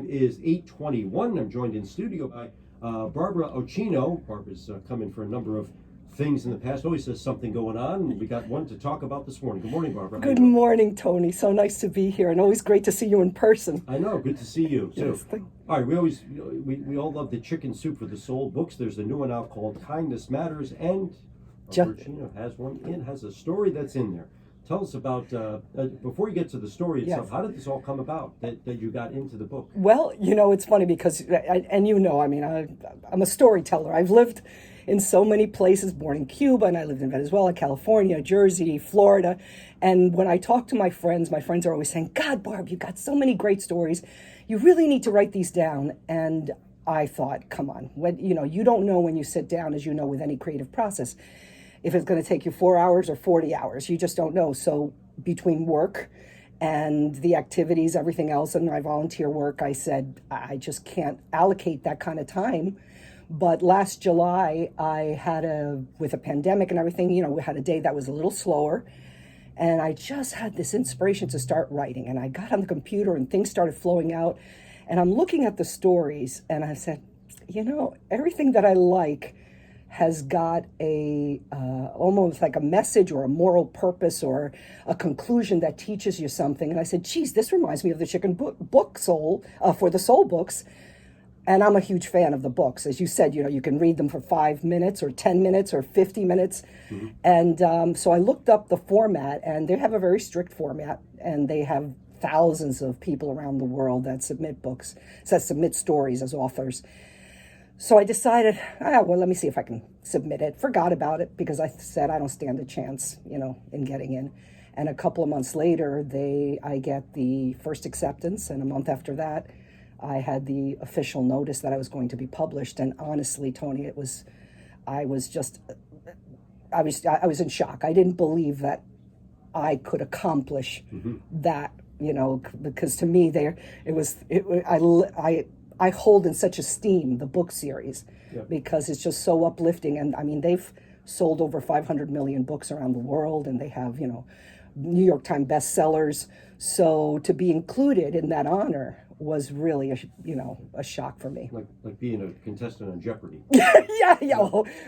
Is 8:21. I'm joined in studio by Barbara Occhino. Barbara's come in for a number of things in the past. Always has something going on. We got one to talk about this morning. Good morning, Barbara. Good morning, Tony. So nice to be here, and always great to see you in person. I know. Good to see you too. Yes, All right. We all love the Chicken Soup for the Soul books. There's a new one out called Kindness Matters, and Occhino has a story that's in there. Tell us about, before you get to the story itself, Yes. How did this all come about that you got into the book? Well, it's funny because, I'm a storyteller. I've lived in so many places, born in Cuba, and I lived in Venezuela, California, Jersey, Florida. And when I talk to my friends are always saying, God, Barb, you got so many great stories. You really need to write these down. And I thought, come on, you don't know when you sit down, as you know, with any creative process, if it's going to take you 4 hours or 40 hours. You just don't know. So between work and the activities, everything else, and my volunteer work, I said, I just can't allocate that kind of time. But last July, with a pandemic and everything, we had a day that was a little slower. And I just had this inspiration to start writing. And I got on the computer and things started flowing out. And I'm looking at the stories and I said, everything that I like has got almost like a message or a moral purpose or a conclusion that teaches you something. And I said, geez, this reminds me of the Chicken Book Soul for the Soul books. And I'm a huge fan of the books. As you said, you can read them for 5 minutes or 10 minutes or 50 minutes. Mm-hmm. And so I looked up the format, and they have a very strict format, and they have thousands of people around the world that submit stories as authors. So I decided, let me see if I can submit it. Forgot about it because I said I don't stand a chance, in getting in. And a couple of months later, I get the first acceptance, and a month after that, I had the official notice that I was going to be published. And honestly, Tony, I was in shock. I didn't believe that I could accomplish that, because to me, I hold in such esteem the book series because it's just so uplifting. And I mean, they've sold over 500 million books around the world, and they have, New York Times bestsellers. So to be included in that honor was really a shock for me. Like being a contestant on Jeopardy. yeah.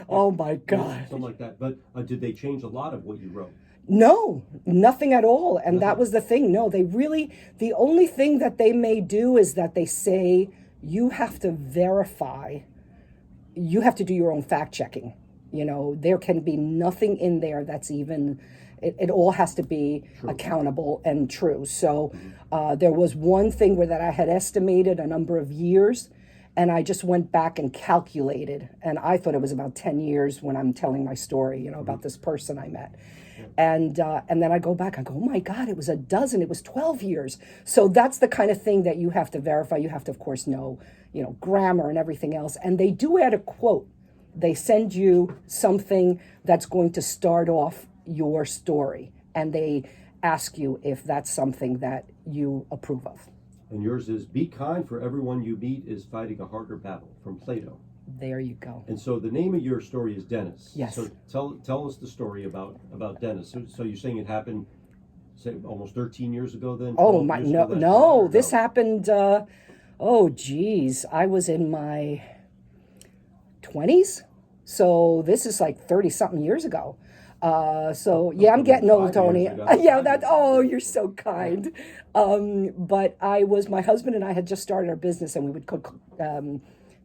Oh my God. Something like that. But did they change a lot of what you wrote? No, nothing at all. And that was the thing. No, the only thing that they may do is that they say, you have to verify, you have to do your own fact checking. There can be nothing in there that's even, it all has to be true, accountable and true. So there was one thing that I had estimated a number of years, and I just went back and calculated, and I thought it was about 10 years when I'm telling my story, about this person I met. And then I go back, I go, oh my God, it was 12 years. So that's the kind of thing that you have to verify. You have to, of course, know, grammar and everything else. And they do add a quote. They send you something that's going to start off your story. And they ask you if that's something that you approve of. And yours is, be kind, for everyone you meet is fighting a harder battle, from Plato. There you go. And so the name of your story is Dennis. Yes. So tell us the story about Dennis. So you're saying it happened, say, almost 13 years ago then? Oh my, no, this happened, I was in my 20s. So this is like 30 something years ago. I'm getting old, Tony. You're so kind. But my husband and I had just started our business, and we would cook,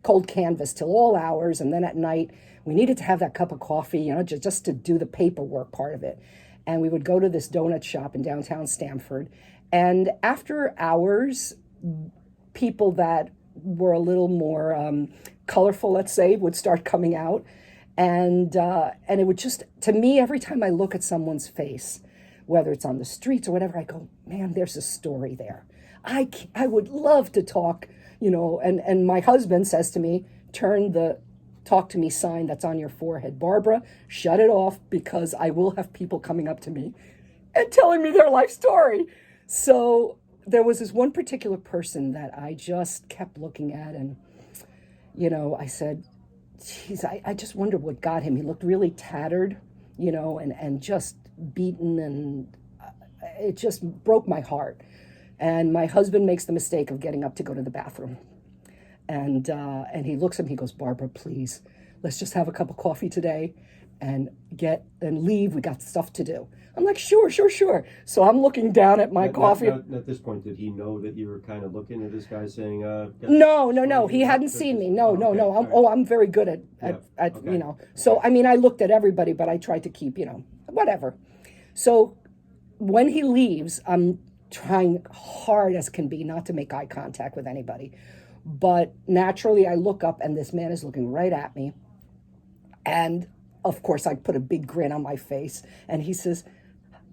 cold canvas till all hours, and then at night we needed to have that cup of coffee, just to do the paperwork part of it. And we would go to this donut shop in downtown Stamford, and after hours, people that were a little more colorful, let's say, would start coming out, and it would just, to me, every time I look at someone's face, whether it's on the streets or whatever, I go, man, there's a story there. I would love to talk. And my husband says to me, turn the talk to me sign that's on your forehead. Barbara, shut it off, because I will have people coming up to me and telling me their life story. So there was this one particular person that I just kept looking at, and, I said, geez, I just wonder what got him. He looked really tattered, and just beaten, and it just broke my heart. And my husband makes the mistake of getting up to go to the bathroom. And he looks at me, he goes, Barbara, please, let's just have a cup of coffee today and leave. We got stuff to do. I'm like, sure. So I'm looking down at my coffee. At this point, did he know that you were kind of looking at this guy saying, No. He hadn't seen me. No. I'm very good at Okay. So, I mean, I looked at everybody, but I tried to keep, whatever. So when he leaves, I'm trying hard as can be not to make eye contact with anybody. But naturally, I look up and this man is looking right at me. And of course, I put a big grin on my face. And he says,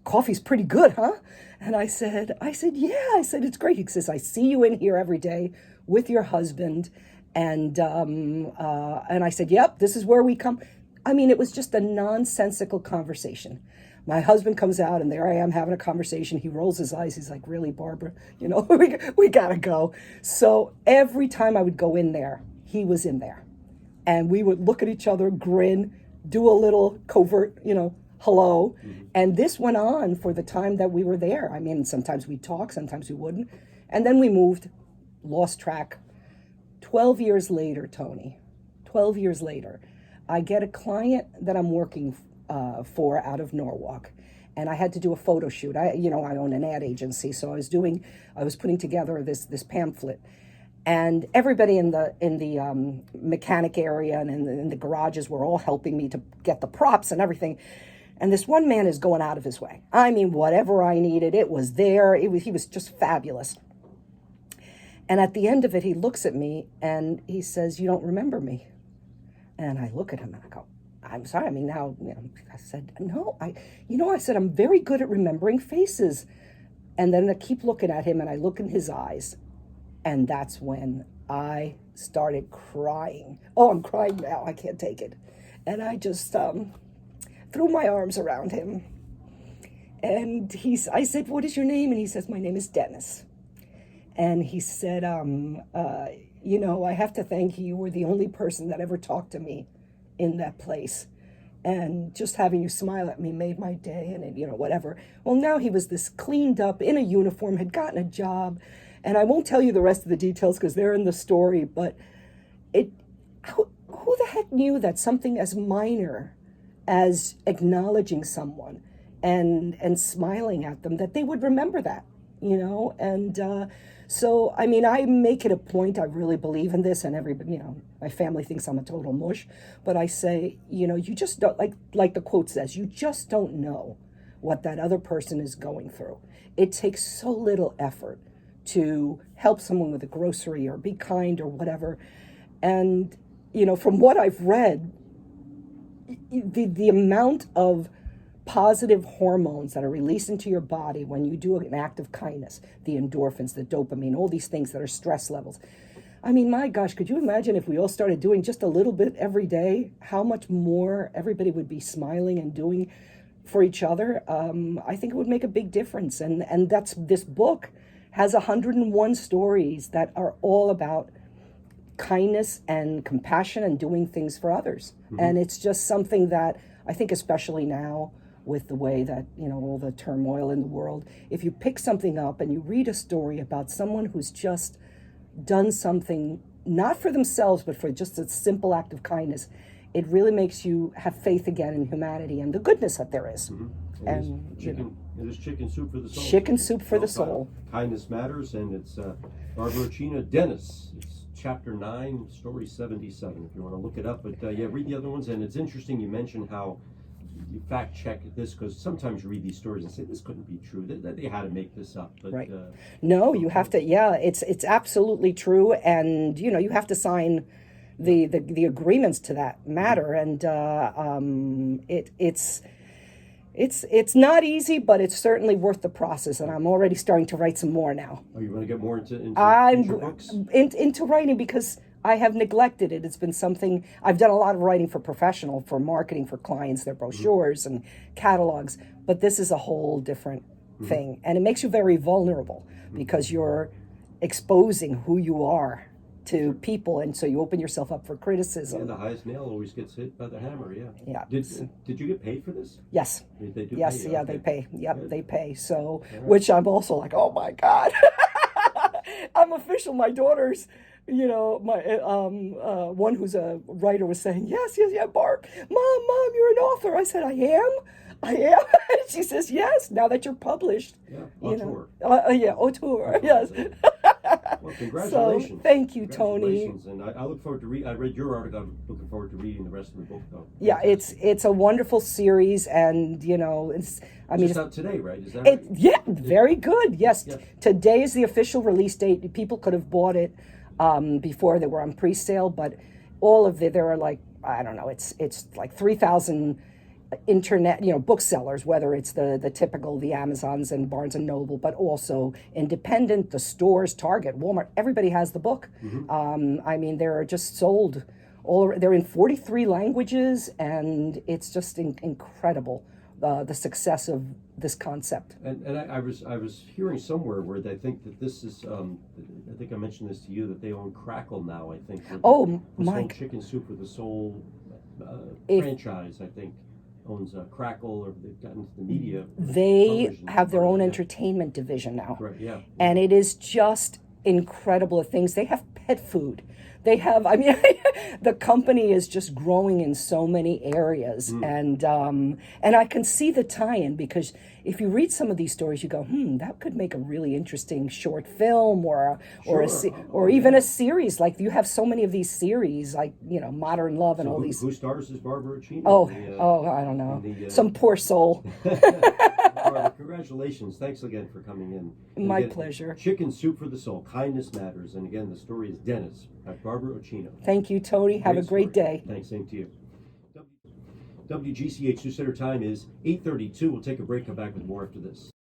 coffee's pretty good, huh? And I said, yeah. I said, it's great. He says, I see you in here every day with your husband. And I said, yep, this is where we come. I mean, it was just a nonsensical conversation. My husband comes out, and there I am having a conversation. He rolls his eyes. He's like, really, Barbara? We got to go. So every time I would go in there, he was in there. And we would look at each other, grin, do a little covert, hello. Mm-hmm. And this went on for the time that we were there. I mean, sometimes we'd talk, sometimes we wouldn't. And then we moved, lost track. 12 years later, Tony, 12 years later, I get a client that I'm working for out of Norwalk, and I had to do a photo shoot. I own an ad agency, so I was putting together this pamphlet, and everybody in the mechanic area and in the garages were all helping me to get the props and everything. And this one man is going out of his way. I mean, whatever I needed, it was there. He was just fabulous. And at the end of it, he looks at me and he says, "You don't remember me?" And I look at him and I go, "I'm sorry. I mean, now, I said, no, I said, I'm very good at remembering faces." And then I keep looking at him and I look in his eyes. And that's when I started crying. Oh, I'm crying now. I can't take it. And I just threw my arms around him. And I said, "What is your name?" And he says, "My name is Dennis." And he said, I have to thank you. You were the only person that ever talked to me in that place. And just having you smile at me made my day, and whatever. Well, now he was this cleaned up, in a uniform, had gotten a job. And I won't tell you the rest of the details because they're in the story, but who the heck knew that something as minor as acknowledging someone and smiling at them, that they would remember that, And so, I mean, I make it a point, I really believe in this, and everybody, my family thinks I'm a total mush, but I say, you just don't, like the quote says, you just don't know what that other person is going through. It takes so little effort to help someone with a grocery or be kind or whatever. And, from what I've read, the amount of positive hormones that are released into your body when you do an act of kindness, the endorphins, the dopamine, all these things that are stress levels. I mean, my gosh, could you imagine if we all started doing just a little bit every day, how much more everybody would be smiling and doing for each other? I think it would make a big difference. And this book has 101 stories that are all about kindness and compassion and doing things for others. Mm-hmm. And it's just something that I think, especially now, with the way that, all the turmoil in the world, if you pick something up and you read a story about someone who's just done something, not for themselves, but for just a simple act of kindness, it really makes you have faith again in humanity and the goodness that there is. Mm-hmm. It is chicken soup for the soul. Chicken soup for the soul. Kindness Matters, and it's Barbara Occhino, Dennis. It's chapter 9, story 77, if you want to look it up. But read the other ones, and it's interesting you mentioned how you fact check this, because sometimes you read these stories and say this couldn't be true. They had to make this up. But, right. No, you have to. Yeah, it's absolutely true, and you have to sign the agreements to that matter, and it's not easy, but it's certainly worth the process. And I'm already starting to write some more now. Oh, you want to get more into future books? Into writing, because I have neglected it. It's been something, I've done a lot of writing for marketing for clients, their brochures and catalogs, but this is a whole different thing. And it makes you very vulnerable because you're exposing who you are to people, and so you open yourself up for criticism. Yeah, the highest nail always gets hit by the hammer, yeah. Yeah. Did you get paid for this? Yes. They do yes, pay, yeah, okay. They pay. Yep, Good. they pay. So, right. Which I'm also like, oh my God. I'm official. My daughter's, my one who's a writer was saying, yes, Barb, mom, you're an author. I said, I am. She says, yes. Now that you're published, Yeah, auteur. Auteur. Yes. Well, congratulations. So, thank you, Tony. Congratulations. And I look forward to read. I read your article. I'm looking forward to reading the rest of the book, though. Yeah, it's a wonderful series, and it's. I mean, it's out today, right? Is that right? Yeah, very good. Yes, Yes. Today is the official release date. People could have bought it before they were on pre-sale, but all of there are like, I don't know, it's like 3,000 internet booksellers, whether it's the typical, the Amazons and Barnes and Noble, but also independent, the stores, Target, Walmart, everybody has the book. I mean, they're just sold they're in 43 languages, and it's just incredible the success of this concept. And I was hearing somewhere where they think that this is I think I mentioned this to you, that they own Crackle now. I think. Oh, the my! Soul Chicken Soup for the Soul franchise, I think, owns Crackle, or they've gotten into the media. They have their own Yeah. entertainment division now. Right. Yeah. And it is just incredible things. They have pet food. They have, I mean, the company is just growing in so many areas, and I can see the tie-in, because if you read some of these stories, you go, that could make a really interesting short film, or even a series. Like, you have so many of these series, like Modern Love and all these. Who stars as Barbara Occhino? I don't know. Some poor soul. Barbara, congratulations. Thanks again for coming in. And My again, pleasure. Chicken Soup for the Soul, Kindness Matters. And again, the story is Dennis by Barbara Occhino. Thank you, Tony. Have a great day. Thanks, same to you. WGCH New Center time is 8:32. We'll take a break, come back with more after this.